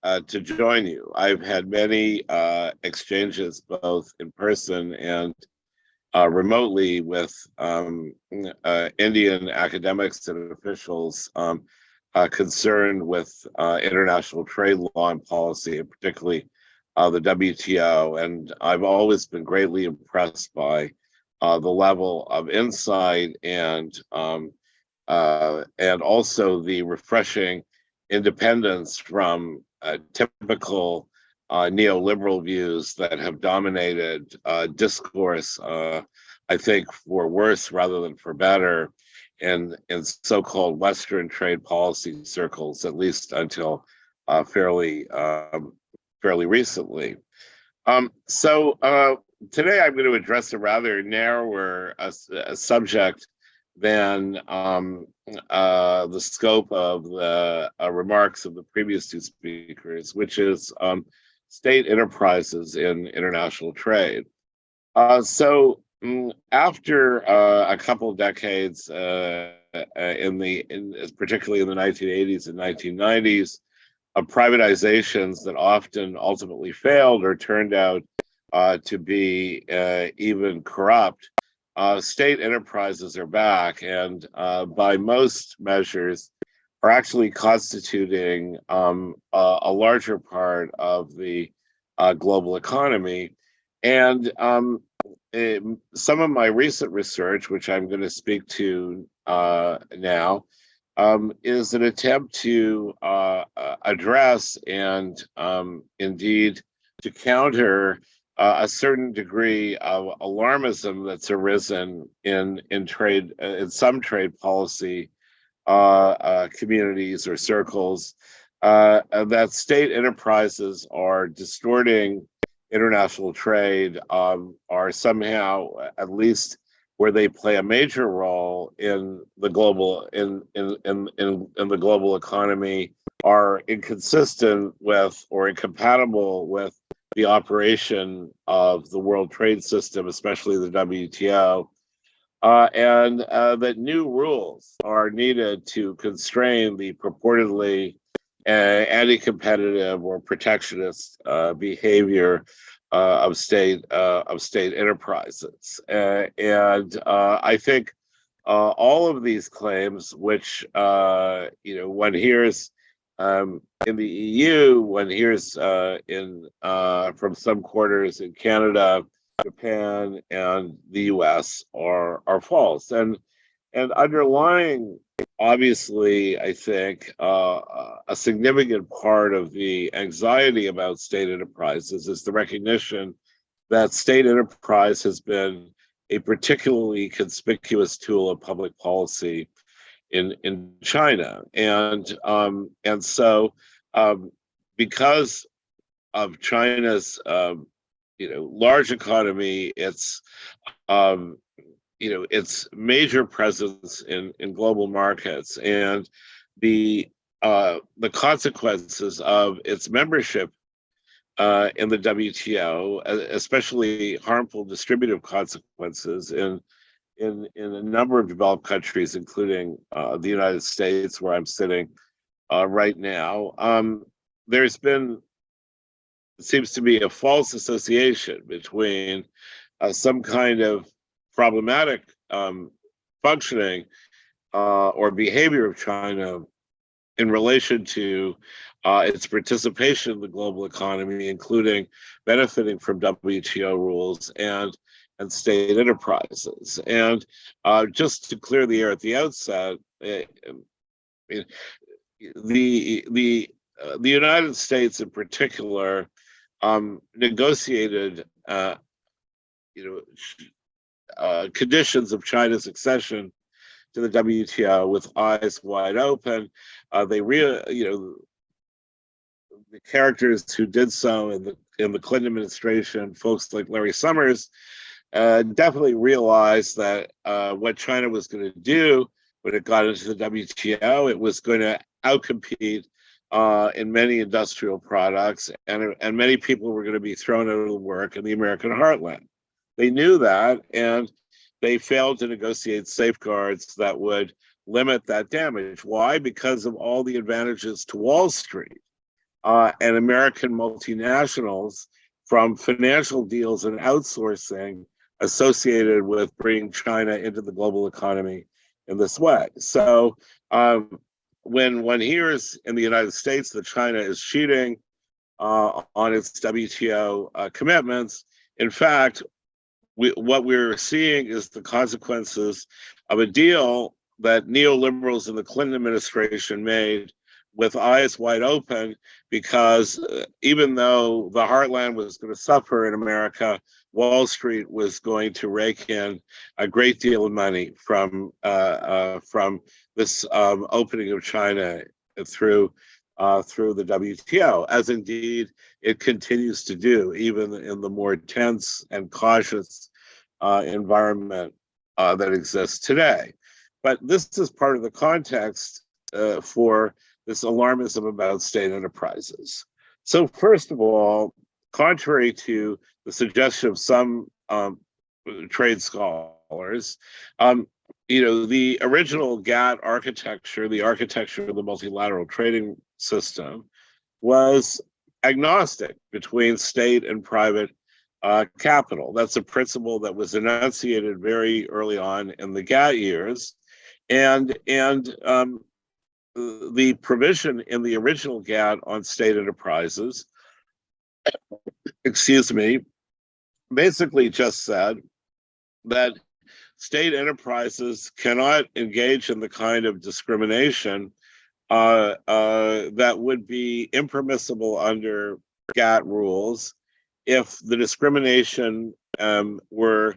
to join you. I've had many exchanges, both in person and remotely, with Indian academics and officials concerned with international trade law and policy, and particularly the WTO. And I've always been greatly impressed by the level of insight and also the refreshing independence from typical neoliberal views that have dominated discourse, I think for worse rather than for better, in so-called Western trade policy circles, at least until fairly recently. So today I'm going to address a rather narrower a subject than the scope of the remarks of the previous two speakers, which is state enterprises in international trade. So after a couple of decades, particularly in the 1980s and 1990s, of privatizations that often ultimately failed or turned out to be even corrupt, state enterprises are back, and by most measures are actually constituting a larger part of the global economy. And some of my recent research, which I'm going to speak to now, is an attempt to address and indeed to counter a certain degree of alarmism that's arisen in trade, in some trade policy communities or circles, that state enterprises are distorting international trade, are somehow, at least where they play a major role in the global the global economy, are inconsistent with or incompatible with the operation of the world trade system, especially the WTO, and that new rules are needed to constrain the purportedly anti-competitive or protectionist behavior of state enterprises. And I think all of these claims, which one hears in the EU, one hears from some quarters in Canada, Japan, and the US, are false. And underlying, obviously, I think a significant part of the anxiety about state enterprises is the recognition that state enterprise has been a particularly conspicuous tool of public policy in China, and so because of China's large economy, its its major presence in global markets, and the consequences of its membership in the WTO, especially harmful distributive consequences in a number of developed countries, including the United States, where I'm sitting right now. There's been, it seems to be, a false association between some kind of problematic functioning or behavior of China in relation to its participation in the global economy, including benefiting from WTO rules and state enterprises. And just to clear the air at the outset, the United States in particular negotiated conditions of China's accession to the WTO with eyes wide open. The characters who did so in the Clinton administration, folks like Larry Summers, definitely realized that what China was going to do when it got into the WTO, it was going to outcompete in many industrial products, and many people were going to be thrown out of work in the American heartland. They knew that, and they failed to negotiate safeguards that would limit that damage. Why? Because of all the advantages to Wall Street and American multinationals from financial deals and outsourcing associated with bringing China into the global economy in this way. So when one hears in the United States that China is cheating on its WTO commitments, in fact, what we're seeing is the consequences of a deal that neoliberals in the Clinton administration made with eyes wide open, because even though the heartland was going to suffer in America, Wall Street was going to rake in a great deal of money from this opening of China through through the WTO, as indeed it continues to do, even in the more tense and cautious environment that exists today. But this is part of the context for this alarmism about state enterprises. So first of all, contrary to the suggestion of some trade scholars, the original GATT architecture, the architecture of the multilateral trading system, was agnostic between state and private capital. That's a principle that was enunciated very early on in the GATT years, and the provision in the original GATT on state enterprises, basically just said that state enterprises cannot engage in the kind of discrimination that would be impermissible under GATT rules if the discrimination were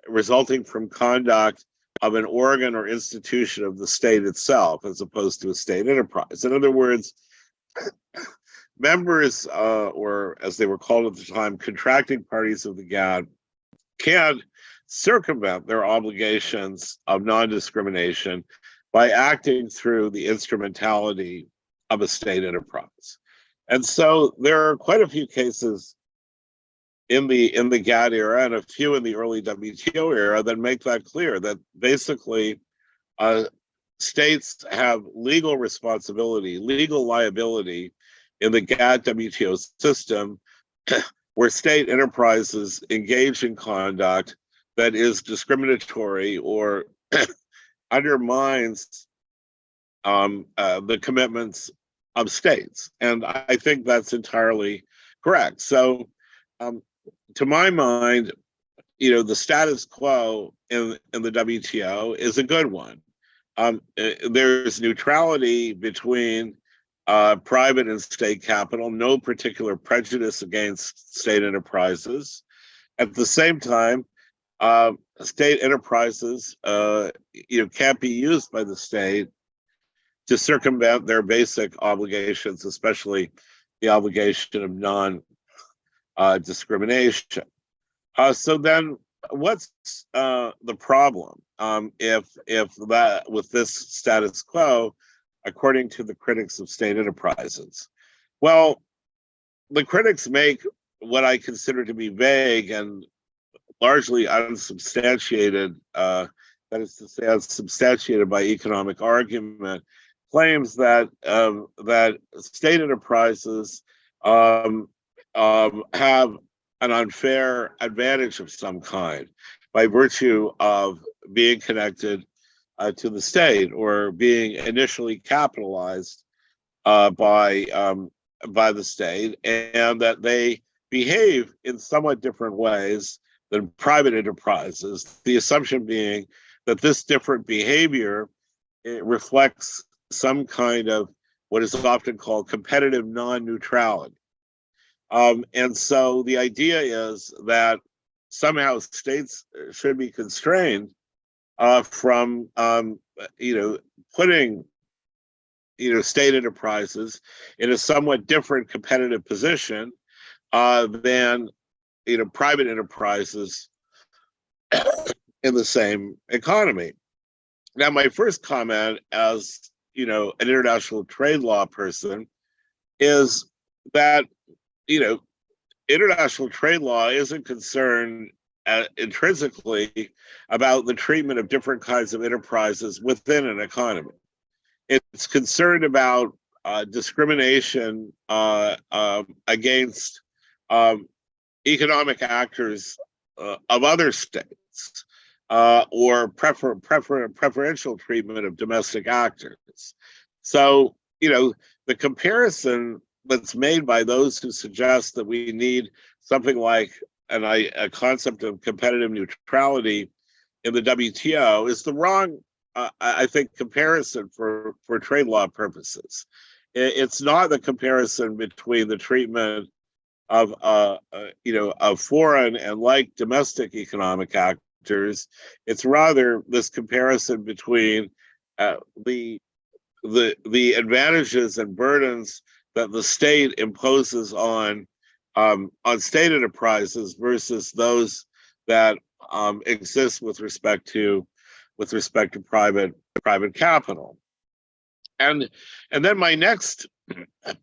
resulting from conduct of an organ or institution of the state itself, as opposed to a state enterprise. In other words, members, or as they were called at the time, contracting parties of the GATT, can circumvent their obligations of non-discrimination by acting through the instrumentality of a state enterprise. And so there are quite a few cases in the GATT era and a few in the early WTO era that make that clear, that basically states have legal responsibility, legal liability in the GATT WTO system where state enterprises engage in conduct that is discriminatory or undermines the commitments of states. And I think that's entirely correct. So to my mind, the status quo in the WTO is a good one. There's neutrality between private and state capital, no particular prejudice against state enterprises. At the same time, state enterprises can't be used by the state to circumvent their basic obligations, especially the obligation of non-discrimination. So then, what's the problem if that with this status quo, according to the critics of state enterprises? Well, the critics make what I consider to be vague and largely unsubstantiated, that is to say, unsubstantiated by economic argument, claims that that state enterprises have an unfair advantage of some kind by virtue of being connected to the state or being initially capitalized by the state, and that they behave in somewhat different ways than private enterprises. The assumption being that this different behavior reflects some kind of what is often called competitive non-neutrality. And so the idea is that somehow states should be constrained from putting state enterprises in a somewhat different competitive position than private enterprises in the same economy. Now, my first comment as an international trade law person is that international trade law isn't concerned intrinsically about the treatment of different kinds of enterprises within an economy. It's concerned about discrimination against economic actors of other states, or preferential treatment of domestic actors. So, the comparison that's made by those who suggest that we need something like a concept of competitive neutrality in the WTO is the wrong, I think, comparison for trade law purposes. It's not the comparison between the treatment of of foreign and like domestic economic actors. It's rather this comparison between the advantages and burdens that the state imposes on state enterprises versus those that exist with respect to private capital. And then my next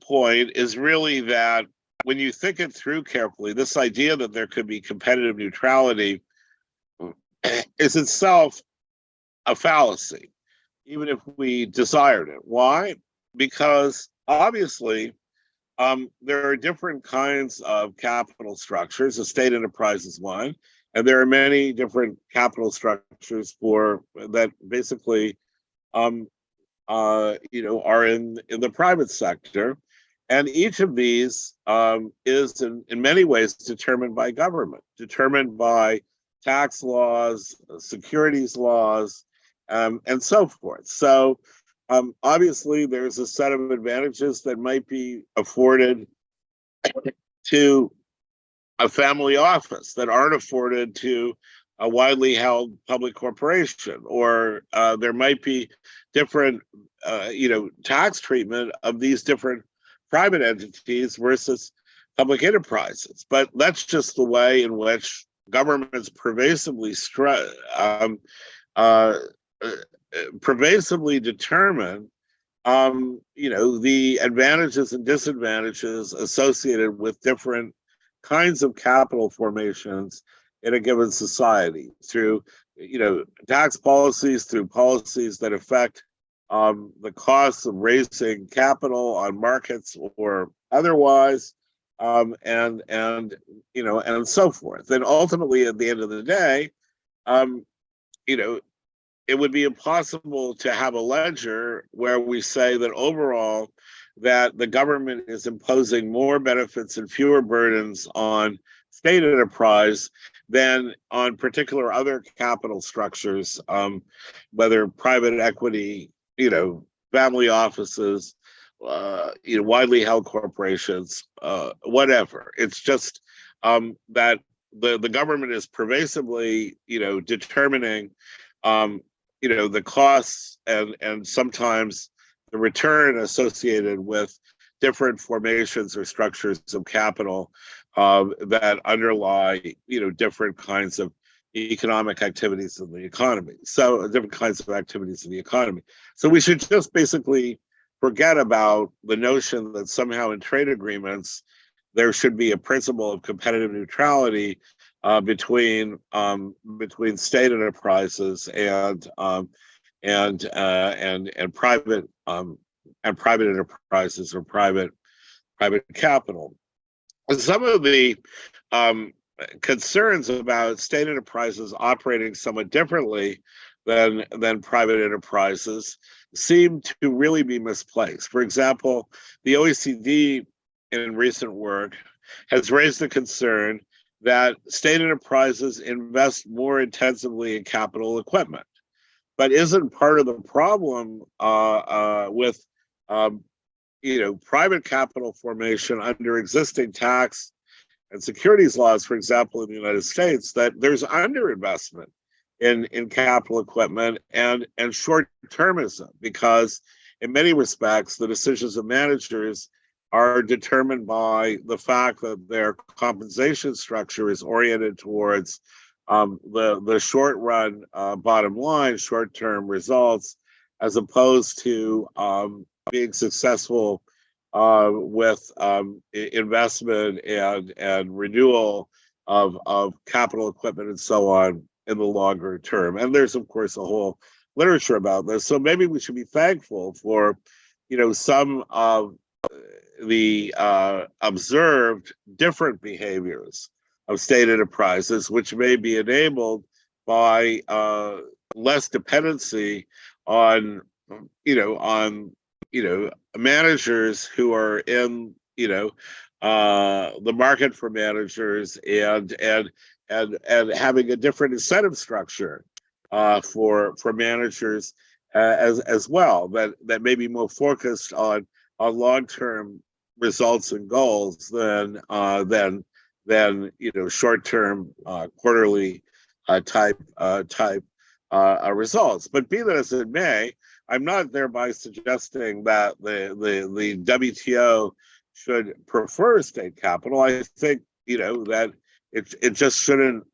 point is really that when you think it through carefully, this idea that there could be competitive neutrality is itself a fallacy, even if we desired it. Why? Because obviously there are different kinds of capital structures. A state enterprise is one, and there are many different capital structures that basically are in the private sector. And each of these is in many ways determined by government, determined by tax laws, securities laws, and so forth. So obviously there's a set of advantages that might be afforded to a family office that aren't afforded to a widely held public corporation, or there might be different tax treatment of these different private entities versus public enterprises. But that's just the way in which governments pervasively determine the advantages and disadvantages associated with different kinds of capital formations in a given society through tax policies, through policies that affect the costs of raising capital on markets or otherwise, and so forth. And ultimately, at the end of the day, it would be impossible to have a ledger where we say that overall that the government is imposing more benefits and fewer burdens on state enterprise than on particular other capital structures, whether private equity, family offices, widely held corporations, whatever. It's just that the government is pervasively, determining, the costs and sometimes the return associated with different formations or structures of capital that underlie, different kinds of economic activities in the economy. So different kinds of activities in the economy. So we should just basically forget about the notion that somehow in trade agreements there should be a principle of competitive neutrality between state enterprises and private enterprises or private capital. And some of the concerns about state enterprises operating somewhat differently than private enterprises seem to really be misplaced. For example, the OECD in recent work has raised the concern that state enterprises invest more intensively in capital equipment. But isn't part of the problem with private capital formation under existing tax and securities laws, for example, in the United States, that there's underinvestment in capital equipment and short-termism, because in many respects, the decisions of managers are determined by the fact that their compensation structure is oriented towards the short-run bottom line, short-term results, as opposed to being successful with investment and renewal of capital equipment and so on in the longer term. And there's, of course, a whole literature about this. So maybe we should be thankful for, some of the observed different behaviors of state enterprises, which may be enabled by less dependency on managers who are in the market for managers, and having a different incentive structure for managers as well, that may be more focused on long-term results and goals than short-term quarterly type results. But be that as it may, I'm not thereby suggesting that the WTO should prefer state capital. I think that it just shouldn't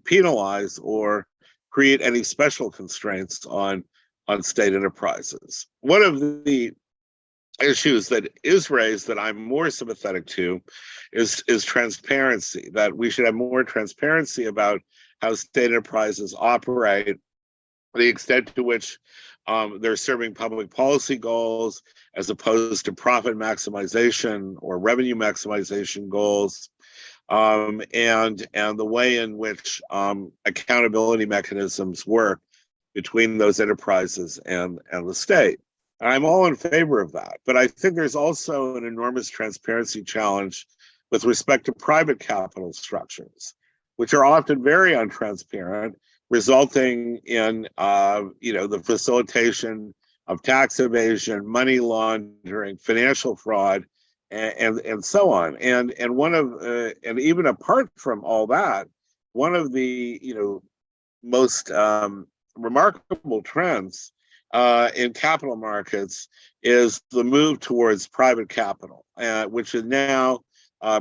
penalize or create any special constraints on state enterprises. One of the issues that is raised that I'm more sympathetic to is transparency, that we should have more transparency about how state enterprises operate, the extent to which they're serving public policy goals as opposed to profit maximization or revenue maximization goals, and the way in which accountability mechanisms work between those enterprises and the state. I'm all in favor of that, but I think there's also an enormous transparency challenge with respect to private capital structures, which are often very untransparent, resulting in the facilitation of tax evasion, money laundering, financial fraud, and so on. And even apart from all that, one of the most remarkable trends in capital markets is the move towards private capital, which is now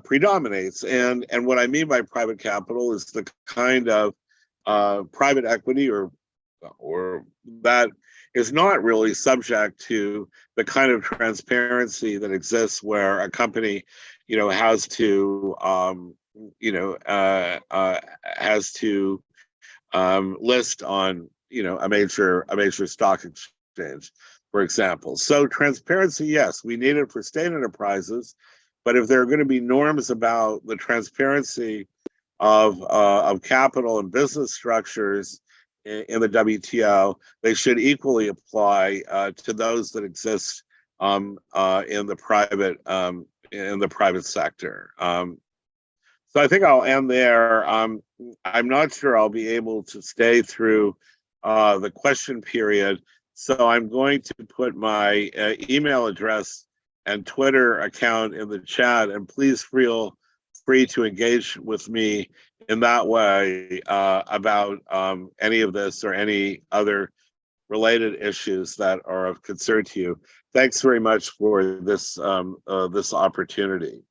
predominates. And what I mean by private capital is the kind of private equity or that is not really subject to the kind of transparency that exists where a company has to list on a major stock exchange, for example. So transparency, yes, we need it for state enterprises, but if there are going to be norms about the transparency of capital and business structures in the WTO, they should equally apply to those that exist in the private sector. So I think I'll end there. I'm not sure I'll be able to stay through the question period, so I'm going to put my email address and Twitter account in the chat, and please feel free to engage with me in that way about any of this or any other related issues that are of concern to you. Thanks very much for this opportunity.